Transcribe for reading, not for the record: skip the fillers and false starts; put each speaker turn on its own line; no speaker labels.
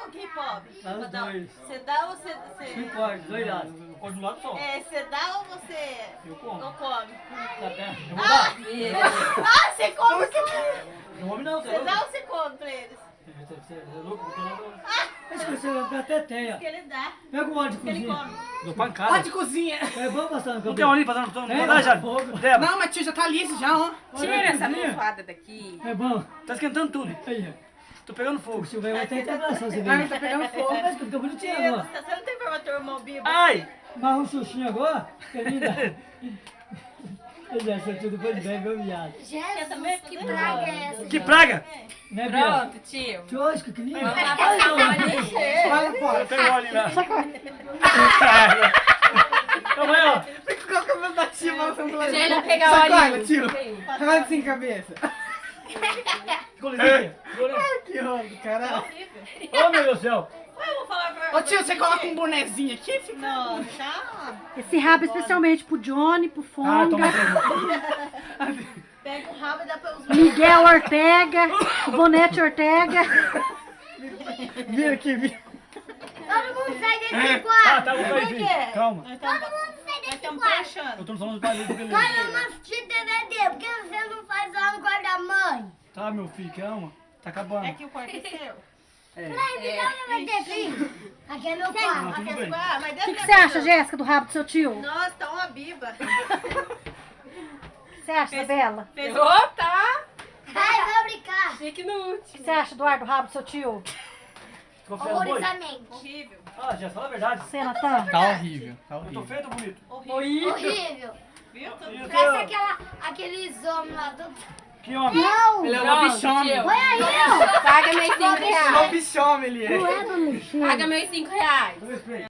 ou que pobre?
Dá os dois.
Você dá ou você...
Não pode, dois lados.
Pode de um lado só.
É, você dá ou você...
Eu como.
Não come?
Tá bem.
Eu vou dar.
Ah, você come tudo!
Não come não,
Você dá ou você come pra eles?
Você é louco?
Acho que você vai até teia.
Que ele dá.
Pega um óleo de
Que ele
cozinha.
come.
Dou pancada.
Pode cozinha.
É bom passar no cabelo.
Não tem ali fazendo tudo.
É,
Não, já.
fogo.
Débora,
Não, mas tio, já tá liso já, ó.
Tira essa almofada daqui.
É bom.
tá esquentando tudo.
Aí,
Tô pegando fogo.
o senhor vai até abraçar você
Ai,
mesmo.
tá pegando fogo.
Mas fica bonitinho
Deus,
agora.
você não tem pra teu irmão bíblico?
Ai!
Mas um xuxinho agora, que linda. Ele é sortudo depois bebe, ô viado.
Jesus, que praga é essa?
Que praga!
Né, Bia?
Pronto, tio.
Tchosco, que lindo.
Vamos lá passar um olhinho.
Olha fora.
Eu pego óleo lá. Calma aí, ó.
Ficou com o cabelo da tia, mas você não
Deixa ele pegar o
Sacola,
olhinho.
tio. Vai assim, cabeça.
Ficou lisinho. Ficou lisinho.
Que horror, caralho.
Ô, meu Deus do céu.
Eu vou falar pra
Ô, tio, você coloca um bonezinho aqui e fica...
Não, tá.
Esse rabo é especialmente pro Johnny, pro
Ah, toma
Fonga,
aqui.
Pega o rabo e dá pra os
Miguel Ortega, o Bonete Ortega.
Vira aqui, vira.
Todo mundo sai desse
Tá,
quarto.
tá, vou
Por
sair,
quê?
filho. Calma.
Nós
Todo
estamos
mundo sai desse quarto.
preenchando.
Eu tô no salão do palito, beleza.
Olha, uma assistir DVD, por que você não faz lá no quarto da mãe?
Tá, meu filho, calma. Tá acabando.
É que o quarto é seu.
Ai, me dá uma DVD. Aqui é meu quarto.
Aqui é
bem.
seu- ah, mas
O
deve
que
ter
você acha,
coisa.
Jéssica, do rabo do seu tio? O
Nossa, tá uma biba.
que você acha, Isabela?
Fez
Ô, tá.
Ai, vou brincar.
Fique no
O
último.
que você acha, Eduardo, do rabo do seu tio?
Ficou feio, boi?
Horrorizamente.
horrível.
Ah, já fala a verdade.
Você, Natan?
Tá horrível. Tá
Eu tô
horrível.
feio ou bonito?
Horrível.
Horrível.
Viu? Tudo
E o
Parece
que?
aqueles homens lá do...
Que homem?
Não.
Ele é um
Pronto,
lobisomem.
tio.
Olha aí, ó.
Paga meus 5 reais.
Lobisomem ele é.
Não é, dona Michelle?
Paga meus 5 reais.
Dois, três.